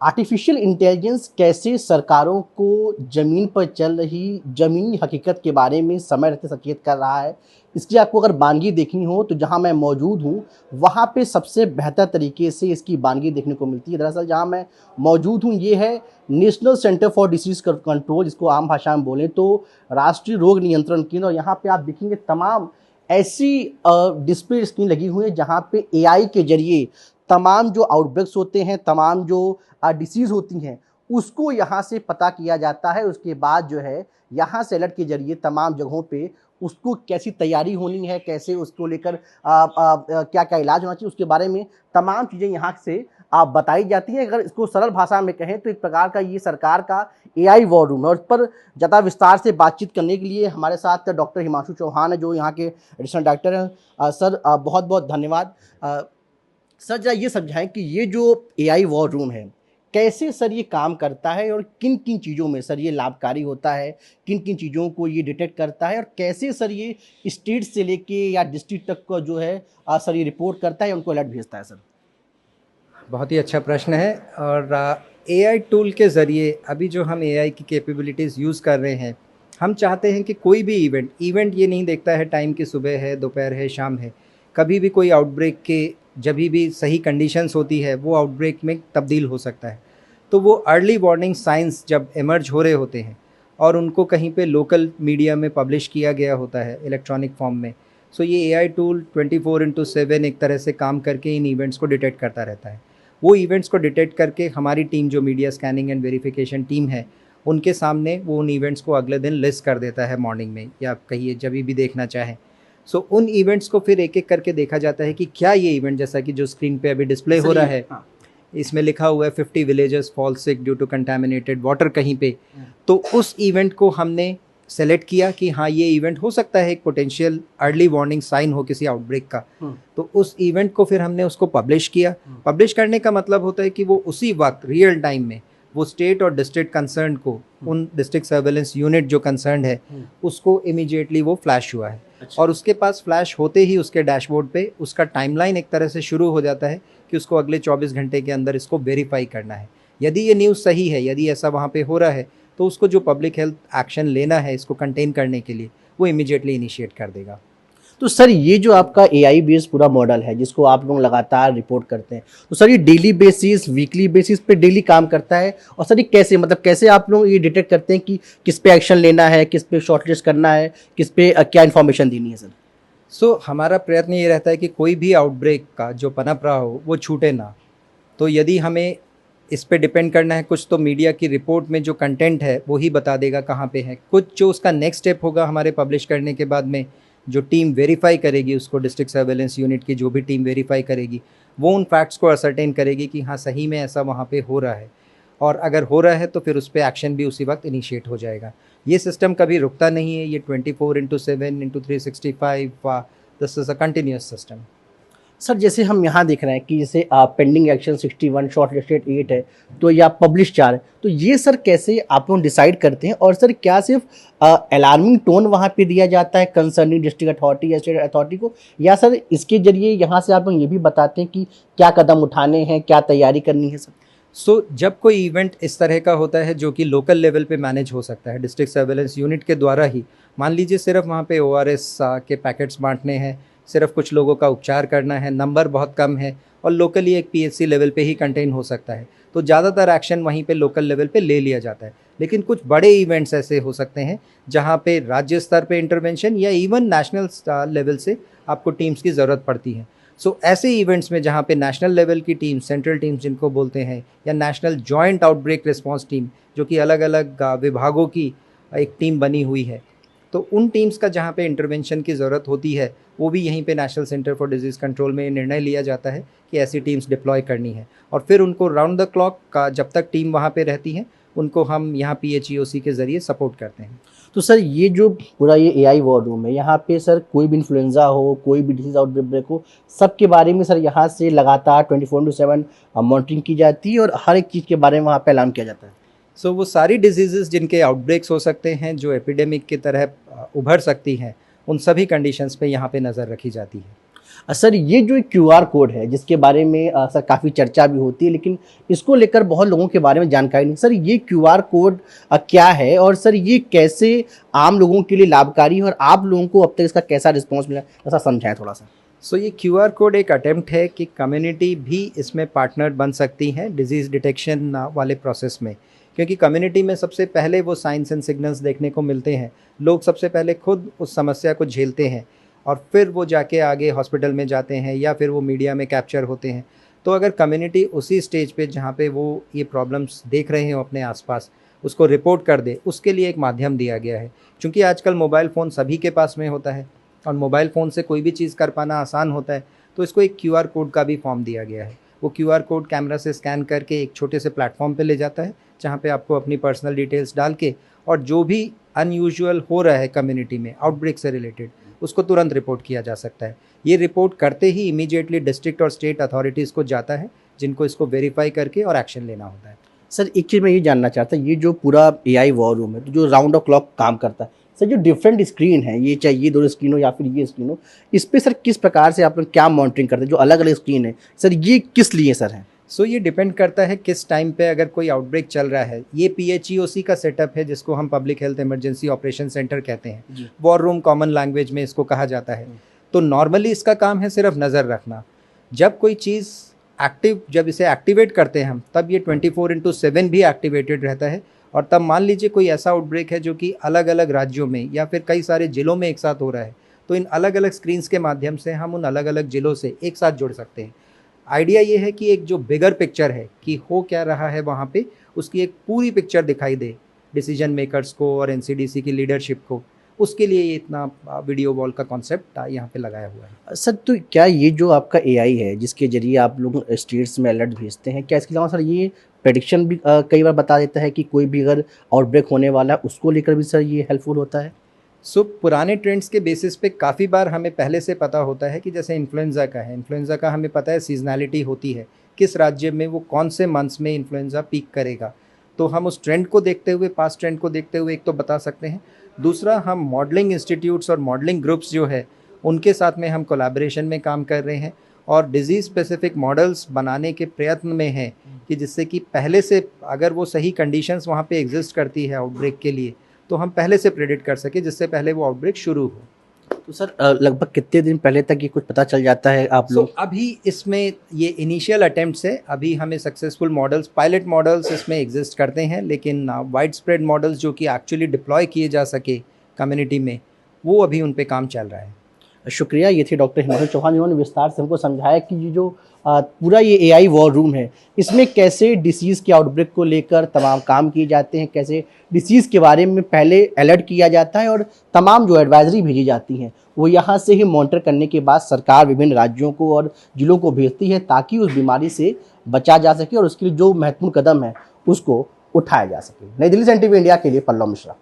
Artificial intelligence कैसे सरकारों को ज़मीन पर चल रही ज़मीनी हकीकत के बारे में समय रहते सचेत कर रहा है। इसकी आपको अगर बानगी देखनी हो तो जहाँ मैं मौजूद हूँ, वहाँ पे सबसे बेहतर तरीके से इसकी बानगी देखने को मिलती है। दरअसल जहाँ मैं मौजूद हूँ ये है national centre for disease control, जिसको आम भाषा में बोलें तो राष्ट्रीय रोग नियंत्रण केंद्र। और यहाँ पे आप देखेंगे तमाम ऐसी डिस्प्ले स्क्रीन लगी हुई है जहाँ पे एआई के ज़रिए तमाम जो आउटब्रेक्स होते हैं, तमाम जो डिसीज़ होती हैं, उसको यहाँ से पता किया जाता है। उसके बाद जो है यहाँ से अलर्ट के ज़रिए तमाम जगहों पे उसको कैसी तैयारी होनी है, कैसे उसको लेकर क्या-क्या इलाज होना चाहिए, उसके बारे में तमाम चीज़ें यहाँ से बताई जाती हैं। अगर इसको सरल भाषा में कहें तो एक प्रकार का ये सरकार का एआई वॉर रूम है। और इस पर ज़्यादा विस्तार से बातचीत करने के लिए हमारे साथ डॉक्टर हिमांशु चौहान हैं, जो यहाँ के एडिशनल डायरेक्टर हैं। सर बहुत-बहुत धन्यवाद। सर ज़रा ये समझाएँ कि ये जो एआई वॉर रूम है, कैसे सर ये काम करता है और किन-किन चीज़ों में सर ये लाभकारी होता है? किन-किन चीज़ों को ये डिटेक्ट करता है और कैसे सर ये स्टेट से लेके या डिस्ट्रिक्ट तक का जो है सर ये रिपोर्ट करता है या उनको अलर्ट भेजता है सर? बहुत ही अच्छा प्रश्न है। और एआई टूल के ज़रिए अभी जो हम एआई की कैपेबिलिटीज़ यूज़ कर रहे हैं, हम चाहते हैं कि कोई भी इवेंट ये नहीं देखता है टाइम कि सुबह है, दोपहर है, शाम है। कभी भी कोई आउटब्रेक के जभी भी सही कंडीशंस होती है, वो आउटब्रेक में तब्दील हो सकता है। तो वो अर्ली वार्निंग साइंस जब इमर्ज हो रहे होते हैं और उनको कहीं पे लोकल मीडिया में पब्लिश किया गया होता है इलेक्ट्रॉनिक फॉर्म में, सो ये एआई टूल 24/7 एक तरह से काम करके इन इवेंट्स को डिटेक्ट करता रहता है। वो इवेंट्स को डिटेक्ट करके हमारी टीम जो media scanning and verification team है, उनके सामने वो उन इवेंट्स को अगले दिन लिस्ट कर देता है मॉर्निंग में, या कहिए जभी भी देखना चाहें। सो उन इवेंट्स को फिर एक-एक करके देखा जाता है कि क्या ये इवेंट, जैसा कि जो स्क्रीन पे अभी डिस्प्ले हो रहा है, हाँ। इसमें लिखा हुआ है 50 villages fall sick due to contaminated water कहीं पे। तो उस इवेंट को हमने सेलेक्ट किया कि हाँ, ये इवेंट हो सकता है एक पोटेंशियल अर्ली वार्निंग साइन हो किसी आउटब्रेक का। तो उस इवेंट को फिर हमने उसको पब्लिश किया। पब्लिश करने का मतलब होता है कि वो उसी वक्त रियल टाइम में वो स्टेट और डिस्ट्रिक्ट कंसर्न को, उन डिस्ट्रिक्ट सर्वेलेंस यूनिट जो कंसर्न है, उसको इमीडिएटली वो फ्लैश हुआ है। अच्छा। और उसके पास फ्लैश होते ही उसके डैशबोर्ड पे उसका टाइमलाइन एक तरह से शुरू हो जाता है कि उसको अगले 24 घंटे के अंदर इसको वेरीफाई करना है। यदि ये न्यूज़ सही है, यदि ऐसा वहाँ पे हो रहा है, तो उसको जो पब्लिक हेल्थ एक्शन लेना है इसको कंटेन करने के लिए, वो इमीडिएटली इनिशिएट कर देगा। तो सर ये जो आपका एआई बेस्ड पूरा मॉडल है जिसको आप लोग लगातार रिपोर्ट करते हैं, तो सर ये डेली बेसिस, वीकली बेसिस पे डेली काम करता है? और सर ये कैसे, मतलब कैसे आप लोग ये डिटेक्ट करते हैं कि किस पे एक्शन लेना है, किस पे शॉर्टलिस्ट करना है, किस पे क्या इन्फॉर्मेशन देनी है सर? हमारा प्रयत्न ये रहता है कि कोई भी आउटब्रेक का जो पनप रहा हो वो छूटे ना। तो यदि हमें इस पे डिपेंड करना है कुछ, तो मीडिया की रिपोर्ट में जो कंटेंट है वो ही बता देगा कहाँ पे है। कुछ जो उसका नेक्स्ट स्टेप होगा हमारे पब्लिश करने के बाद में, जो टीम वेरीफाई करेगी उसको, डिस्ट्रिक्ट सर्वेलेंस यूनिट की जो भी टीम वेरीफाई करेगी, वो उन फैक्ट्स को असरटेन करेगी कि हाँ, सही में ऐसा वहाँ पे हो रहा है। और अगर हो रहा है तो फिर उस पर एक्शन भी उसी वक्त इनिशिएट हो जाएगा। ये सिस्टम कभी रुकता नहीं है, ये 24/7/365 this is a continuous system. Sir जैसे हम यहाँ देख रहे हैं कि जैसे पेंडिंग एक्शन 61, शॉर्ट लिस्टेड 8 है, तो या पब्लिश 4 है, तो ये सर कैसे आप लोग डिसाइड करते हैं? और सर क्या सिर्फ अलार्मिंग टोन वहाँ पे दिया जाता है कंसर्निंग डिस्ट्रिक्ट अथॉरिटी या स्टेट अथॉरिटी को, या सर इसके जरिए यहाँ से आप लोग ये भी बताते हैं कि क्या कदम उठाने हैं, क्या तैयारी करनी है सर? जब कोई इवेंट इस तरह का होता है जो कि लोकल लेवल पे मैनेज हो सकता है डिस्ट्रिक्ट सर्वेलेंस यूनिट के द्वारा ही, मान लीजिए सिर्फ वहाँ पे ओआरएस के पैकेट्स बांटने हैं, सिर्फ कुछ लोगों का उपचार करना है, नंबर बहुत कम है और लोकली एक पीएचसी लेवल पे ही कंटेन हो सकता है, तो ज़्यादातर एक्शन वहीं पे लोकल लेवल पे ले लिया जाता है। लेकिन कुछ बड़े इवेंट्स ऐसे हो सकते हैं जहाँ पे राज्य स्तर पे इंटरवेंशन या इवन नेशनल लेवल से आपको टीम्स की ज़रूरत पड़ती है। ऐसे इवेंट्स में जहाँ पे नेशनल लेवल की टीम, सेंट्रल टीम्स जिनको बोलते हैं, या national joint outbreak response team, जो कि अलग अलग विभागों की एक टीम बनी हुई है, तो उन टीम्स का जहाँ पे इंटरवेंशन की ज़रूरत होती है, वो भी यहीं पे national centre for disease control में निर्णय लिया जाता है कि ऐसी टीम्स डिप्लॉय करनी है। और फिर उनको राउंड द क्लॉक का जब तक टीम वहाँ पे रहती हैं, उनको हम यहाँ पीएचईओसी के ज़रिए सपोर्ट करते हैं। तो सर ये जो पूरा ये एआई वॉर रूम है, यहाँ पे सर कोई भी इन्फ्लुएंजा हो, कोई भी डिसीज आउटब्रेक हो, सबके बारे में सर यहाँ से लगातार 24/7 मॉनिटरिंग की जाती है और हर एक चीज़ के बारे में वहाँ पे ऐलान किया जाता है। वो सारी डिजीज़ेज़ जिनके आउटब्रेक्स हो सकते हैं, जो एपिडेमिक की तरह उभर सकती हैं, उन सभी कंडीशंस पे यहाँ पे नज़र रखी जाती है। सर ये जो एक क्यूआर कोड है जिसके बारे में सर काफ़ी चर्चा भी होती है, लेकिन इसको लेकर बहुत लोगों के बारे में जानकारी नहीं। सर ये क्यूआर कोड क्या है और सर ये कैसे आम लोगों के लिए लाभकारी है और आप लोगों को अब तक इसका कैसा रिस्पॉन्स मिला, ऐसा समझाएं थोड़ा सा। सो ये क्यूआर कोड एक अटेम्प्ट है कि कम्युनिटी भी इसमें पार्टनर बन सकती हैं डिजीज़ डिटेक्शन वाले प्रोसेस में, क्योंकि कम्युनिटी में सबसे पहले वो साइंस एंड सिग्नल्स देखने को मिलते हैं। लोग सबसे पहले खुद उस समस्या को झेलते हैं और फिर वो जाके आगे हॉस्पिटल में जाते हैं या फिर वो मीडिया में कैप्चर होते हैं। तो अगर कम्युनिटी उसी स्टेज पे जहाँ पे वो ये प्रॉब्लम्स देख रहे हो अपने आसपास, उसको रिपोर्ट कर दे, उसके लिए एक माध्यम दिया गया है। क्योंकि आजकल मोबाइल फ़ोन सभी के पास में होता है और मोबाइल फ़ोन से कोई भी चीज़ कर पाना आसान होता है, तो इसको एक क्यूआर कोड का भी फॉर्म दिया गया है। वो क्यूआर कोड कैमरा से स्कैन करके एक छोटे से प्लेटफॉर्म पे ले जाता है, जहाँ पे आपको अपनी पर्सनल डिटेल्स डाल के और जो भी अनयूजुअल हो रहा है कम्युनिटी में आउटब्रेक से रिलेटेड, उसको तुरंत रिपोर्ट किया जा सकता है। ये रिपोर्ट करते ही इमीडिएटली डिस्ट्रिक्ट और स्टेट अथॉरिटीज़ को जाता है, जिनको इसको वेरीफाई करके और एक्शन लेना होता है। सर एक चीज़ मैं ये जानना चाहता ये जो पूरा एआई वॉर रूम है, तो जो राउंड द क्लॉक काम करता है, सर जो डिफरेंट स्क्रीन है, ये चाहे ये 2 स्क्रीन हो या फिर ये स्क्रीन हो, इस पे सर किस प्रकार से आप लोग क्या मॉनिटरिंग करते हैं? जो अलग अलग स्क्रीन है सर, ये किस लिए सर है? सो ये डिपेंड करता है किस टाइम पे अगर कोई आउटब्रेक चल रहा है। ये PHEOC का सेटअप है, जिसको हम public health emergency operation centre कहते हैं। वॉर रूम कॉमन लैंग्वेज में इसको कहा जाता है। तो नॉर्मली इसका काम है सिर्फ नज़र रखना। जब कोई चीज़ जब इसे एक्टिवेट करते हैं हम, तब ये 24/7 भी एक्टिवेटेड रहता है। और तब मान लीजिए कोई ऐसा आउटब्रेक है जो कि अलग अलग राज्यों में या फिर कई सारे ज़िलों में एक साथ हो रहा है, तो इन अलग अलग स्क्रीन्स के माध्यम से हम उन अलग अलग ज़िलों से एक साथ जुड़ सकते हैं। आइडिया ये है कि एक जो बिगर पिक्चर है कि हो क्या रहा है वहाँ पे, उसकी एक पूरी पिक्चर दिखाई दे डिसीजन मेकर्स को और NCDC की लीडरशिप को। उसके लिए ये इतना वीडियो वॉल का कॉन्सेप्ट यहाँ पे लगाया हुआ है। सर तो क्या ये जो आपका एआई है जिसके ज़रिए आप लोग स्टेट्स में अलर्ट भेजते हैं, क्या इसके अलावा सर ये प्रेडिक्शन भी कई बार बता देता है कि कोई भी अगर आउटब्रेक होने वाला है उसको लेकर भी सर ये हेल्पफुल होता है? सो पुराने ट्रेंड्स के बेसिस पे काफ़ी बार हमें पहले से पता होता है कि जैसे इन्फ्लुएंज़ा का है, इन्फ्लुएंज़ा का हमें पता है सीजनैलिटी होती है, किस राज्य में वो कौन से मंथ्स में इन्फ्लुएंज़ा पीक करेगा। तो हम उस ट्रेंड को देखते हुए, पास्ट ट्रेंड को देखते हुए एक तो बता सकते हैं। दूसरा, हम मॉडलिंग इंस्टीट्यूट्स और मॉडलिंग ग्रुप्स जो है उनके साथ में हम कोलैबोरेशन में काम कर रहे हैं और डिजीज़ स्पेसिफिक मॉडल्स बनाने के प्रयत्न में हैं कि जिससे कि पहले से अगर वो सही कंडीशंस वहाँ पे एग्जिस्ट करती है आउटब्रेक के लिए, तो हम पहले से प्रेडिक्ट कर सके जिससे पहले वो आउटब्रेक शुरू हो। तो सर लगभग कितने दिन पहले तक ये कुछ पता चल जाता है आप लोग? अभी इसमें ये इनिशियल अटेम्प्ट्स है। अभी हमें सक्सेसफुल मॉडल्स, पायलट मॉडल्स इसमें एग्जिस्ट करते हैं, लेकिन वाइड स्प्रेड मॉडल्स जो कि एक्चुअली डिप्लॉय किए जा सके कम्युनिटी में, वो अभी उन पे काम चल रहा है। शुक्रिया। ये थे डॉक्टर हिमांशु चौहान, जिन्होंने विस्तार से हमको समझाया कि ये जो पूरा ये एआई वॉर रूम है, इसमें कैसे डिसीज़ के आउटब्रेक को लेकर तमाम काम किए जाते हैं, कैसे डिसीज़ के बारे में पहले अलर्ट किया जाता है और तमाम जो एडवाइजरी भेजी जाती हैं वो यहाँ से ही मॉनिटर करने के बाद सरकार विभिन्न राज्यों को और जिलों को भेजती है ताकि उस बीमारी से बचा जा सके और उसके लिए जो महत्वपूर्ण कदम है उसको उठाया जा सके। नई दिल्ली से NTV इंडिया के लिए पल्लव मिश्रा।